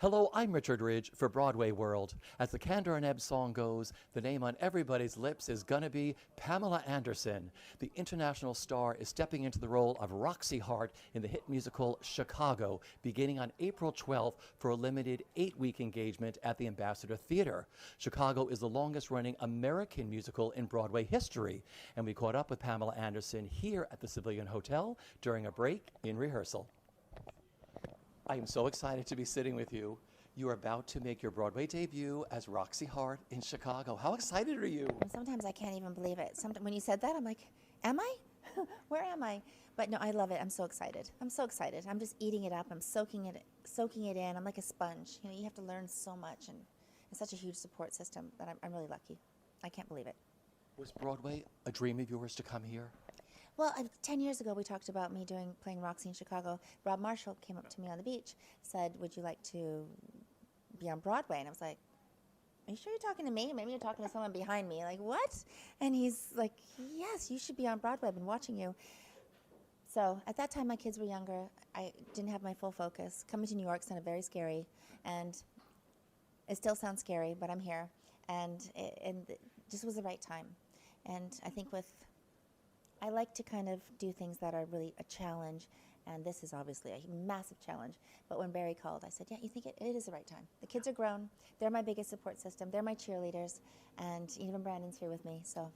Hello, I'm Richard Ridge for Broadway World. As the Candor and Ebb song goes, the name on everybody's lips is gonna be Pamela Anderson. The international star is stepping into the role of Roxie Hart in the hit musical Chicago, beginning on April 12th for a limited 8-week engagement at the Ambassador Theater. Chicago is the longest-running American musical in Broadway history, and we caught up with Pamela Anderson here at the Civilian Hotel during a break in rehearsal. I am so excited to be sitting with you. You are about to make your Broadway debut as Roxie Hart in Chicago. How excited are you? Sometimes I can't even believe it. When you said that, I'm like, am I? Where am I? But no, I love it. I'm so excited. I'm so excited. I'm just eating it up. I'm soaking it in. I'm like a sponge. You know, you have to learn so much, and it's such a huge support system that I'm really lucky. I can't believe it. Was Broadway a dream of yours to come here? Well, 10 years ago, we talked about me playing Roxie in Chicago. Rob Marshall came up to me on the beach, said, would you like to be on Broadway? And I was like, are you sure you're talking to me? Maybe you're talking to someone behind me. Like, what? And he's like, yes, you should be on Broadway. I've been watching you. So at that time, my kids were younger. I didn't have my full focus. Coming to New York sounded very scary, and it still sounds scary, but I'm here. And it just was the right time. And I think I like to kind of do things that are really a challenge, and this is obviously a massive challenge. But when Barry called, I said, yeah, you think it is the right time. The kids are grown. They're my biggest support system. They're my cheerleaders, and even Brandon's here with me. So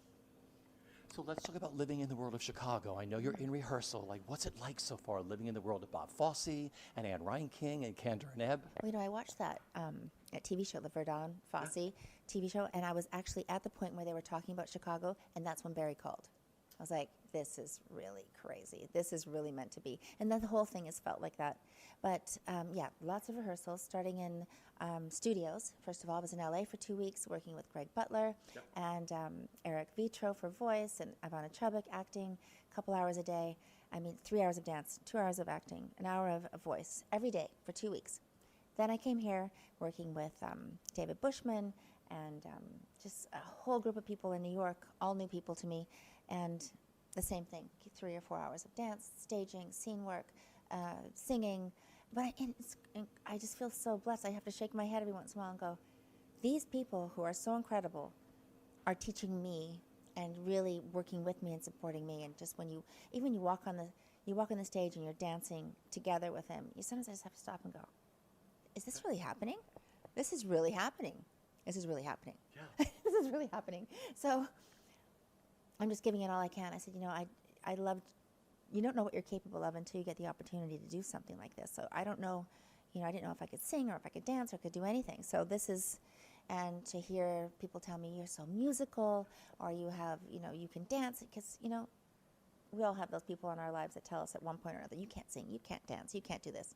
let's talk about living in the world of Chicago. I know you're in rehearsal. Like, what's it like so far, living in the world of Bob Fosse and Anne Reinking and Candor and Ebb? Well, I watched that TV show, the Verdun Fosse TV show, and I was actually at the point where they were talking about Chicago, and that's when Barry called. I was like, this is really crazy. This is really meant to be. And then the whole thing has felt like that. But yeah, lots of rehearsals, starting in studios. First of all, I was in LA for 2 weeks working with Greg Butler and Eric Vitro for voice, and Ivana Chubbuck acting a couple hours a day. 3 hours of dance, 2 hours of acting, an hour of voice every day for 2 weeks. Then I came here working with David Bushman and just a whole group of people in New York, all new people to me. And the same thing, 3 or 4 hours of dance, staging, scene work, singing. But I just feel so blessed. I have to shake my head every once in a while and go, these people who are so incredible are teaching me and really working with me and supporting me. And just when you walk on the stage and you're dancing together with him, sometimes I just have to stop and go, is this really happening? This is really happening. This is really happening. Yeah. This is really happening. So I'm just giving it all I can. I said, I loved, you don't know what you're capable of until you get the opportunity to do something like this. So I don't know, I didn't know if I could sing or if I could dance or could do anything. So this is, and to hear people tell me you're so musical or you have, you can dance, because, we all have those people in our lives that tell us at one point or another, you can't sing, you can't dance, you can't do this.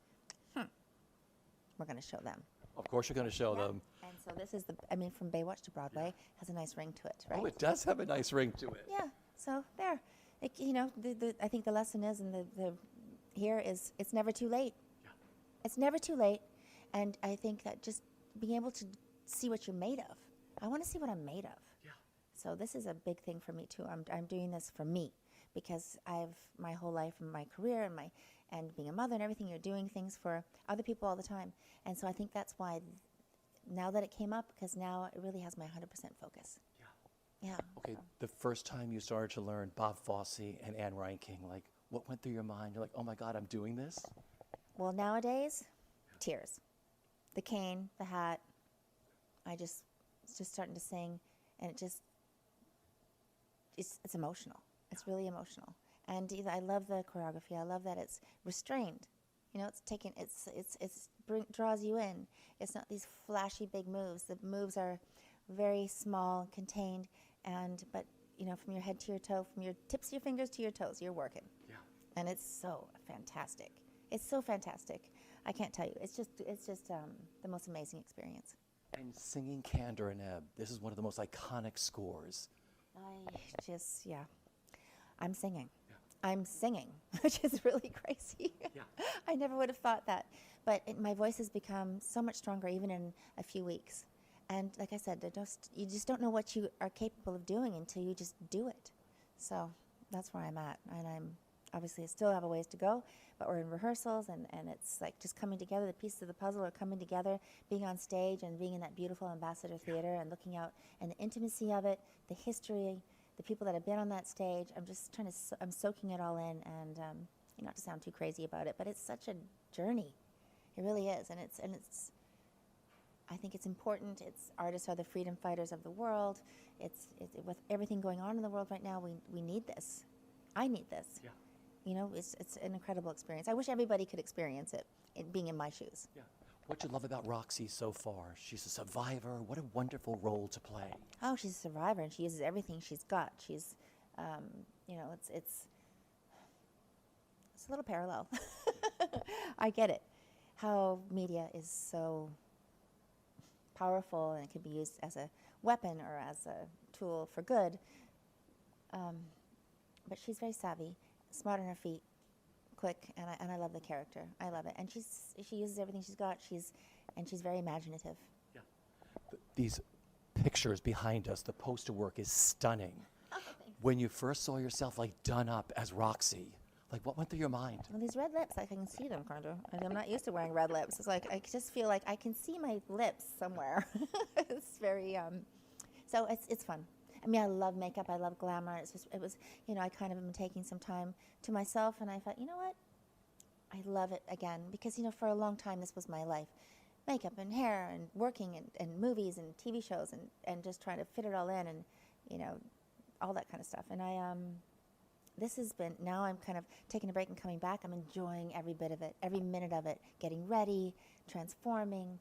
We're going to show them. Of course you're going to show them. And so this is from Baywatch to Broadway, has a nice ring to it, right? Oh, it does have a nice ring to it. Yeah, so there. I think the lesson is, and here is, it's never too late. Yeah. It's never too late, and I think that just being able to see what you're made of. I want to see what I'm made of. Yeah. So this is a big thing for me too. I'm doing this for me, because I've my whole life and my career and being a mother and everything, you're doing things for other people all the time. And so I think that's why now that it came up, because now it really has my 100% focus. Yeah. Okay, the first time you started to learn Bob Fosse and Anne Reinking, like, what went through your mind? You're like, oh my God, I'm doing this? Well, nowadays, tears. The cane, the hat, it's just starting to sing, and it's emotional. It's really emotional. And I love the choreography. I love that it's restrained. It's draws you in. It's not these flashy big moves. The moves are very small, contained, but from your head to your toe, from your tips of your fingers to your toes, you're working. Yeah. And it's so fantastic. It's so fantastic. I can't tell you. It's just the most amazing experience. And singing Candor and Ebb, this is one of the most iconic scores. I'm singing. I'm singing, which is really crazy. Yeah. I never would have thought that. But my voice has become so much stronger even in a few weeks. And like I said, you just don't know what you are capable of doing until you just do it. So that's where I'm at, and obviously, I still have a ways to go, but we're in rehearsals, and it's like just coming together. The pieces of the puzzle are coming together, being on stage and being in that beautiful Ambassador Theater and looking out, and the intimacy of it, the history, the people that have been on that stage. I'm just trying to, I'm soaking it all in, and not to sound too crazy about it, but it's such a journey. It really is, and it's. I think it's important. It's artists are the freedom fighters of the world. It's with everything going on in the world right now, we need this. I need this. Yeah. You know, it's an incredible experience. I wish everybody could experience it, being in my shoes. Yeah. What you love about Roxie so far? She's a survivor. What a wonderful role to play. Oh, she's a survivor, and she uses everything she's got. She's, it's a little parallel. I get it. How media is so powerful, and it can be used as a weapon or as a tool for good. But she's very savvy, smart on her feet, quick, and I love the character. I love it, and she uses everything she's got. She's very imaginative. Yeah. These pictures behind us, the poster work is stunning. Oh, thanks. When you first saw yourself like done up as Roxie, like what went through your mind? Well, these red lips, like I can see them, kind of. And I'm not used to wearing red lips. It's like I just feel like I can see my lips somewhere. It's very, so it's fun. I mean, I love makeup. I love glamour. It was, I kind of been taking some time to myself, and I thought, you know what? I love it again because, for a long time this was my life. Makeup and hair and working and movies and TV shows and just trying to fit it all in and, all that kind of stuff. And this has been, now I'm kind of taking a break and coming back. I'm enjoying every bit of it, every minute of it, getting ready, transforming,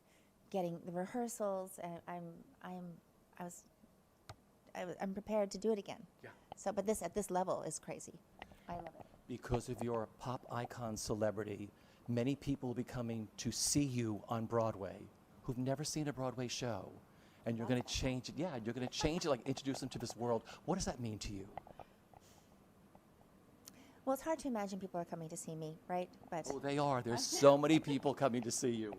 getting the rehearsals. And I'm prepared to do it again. Yeah. So, but this at this level is crazy. I love it. Because of your pop icon celebrity, many people will be coming to see you on Broadway who've never seen a Broadway show. And you're going to change it. Yeah, you're going to change it, like introduce them to this world. What does that mean to you? Well, it's hard to imagine people are coming to see me, right? But Oh, they are. There's so many people coming to see you.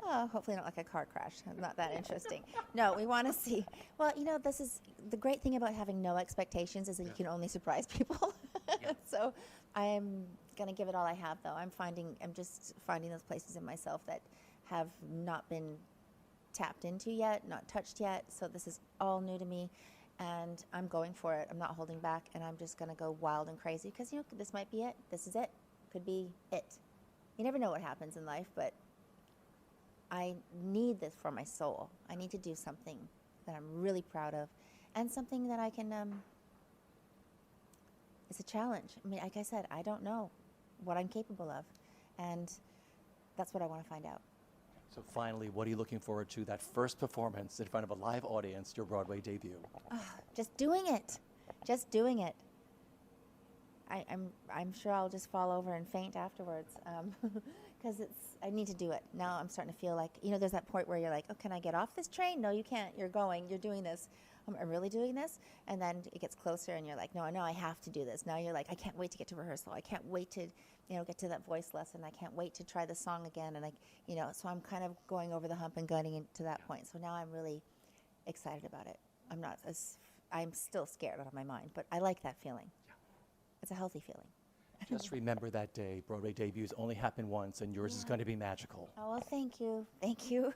oh, hopefully not like a car crash. Not that interesting. No, we want to see. Well, this is the great thing about having no expectations is that you can only surprise people. Yeah. So I'm going to give it all I have, though. I'm just finding those places in myself that have not been tapped into yet, not touched yet. So this is all new to me. And I'm going for it. I'm not holding back, and I'm just going to go wild and crazy because, this might be it. This is it. Could be it. You never know what happens in life, but I need this for my soul. I need to do something that I'm really proud of and something that I can, it's a challenge. I mean, like I said, I don't know what I'm capable of, and that's what I want to find out. So finally, what are you looking forward to? That first performance in front of a live audience, your Broadway debut. Just doing it. Just doing it. I'm sure I'll just fall over and faint afterwards because I need to do it. Now I'm starting to feel like, there's that point where you're like, oh, can I get off this train? No, you can't. You're doing this. I'm really doing this. And then it gets closer and you're like, no, I have to do this. Now you're like, I can't wait to get to rehearsal. I can't wait to, get to that voice lesson. I can't wait to try the song again. And so I'm kind of going over the hump and getting into that point. So now I'm really excited about it. I'm still scared out of my mind, but I like that feeling. Yeah. It's a healthy feeling. Just remember that day. Broadway debuts only happen once, and yours is going to be magical. Oh, well, thank you. Thank you.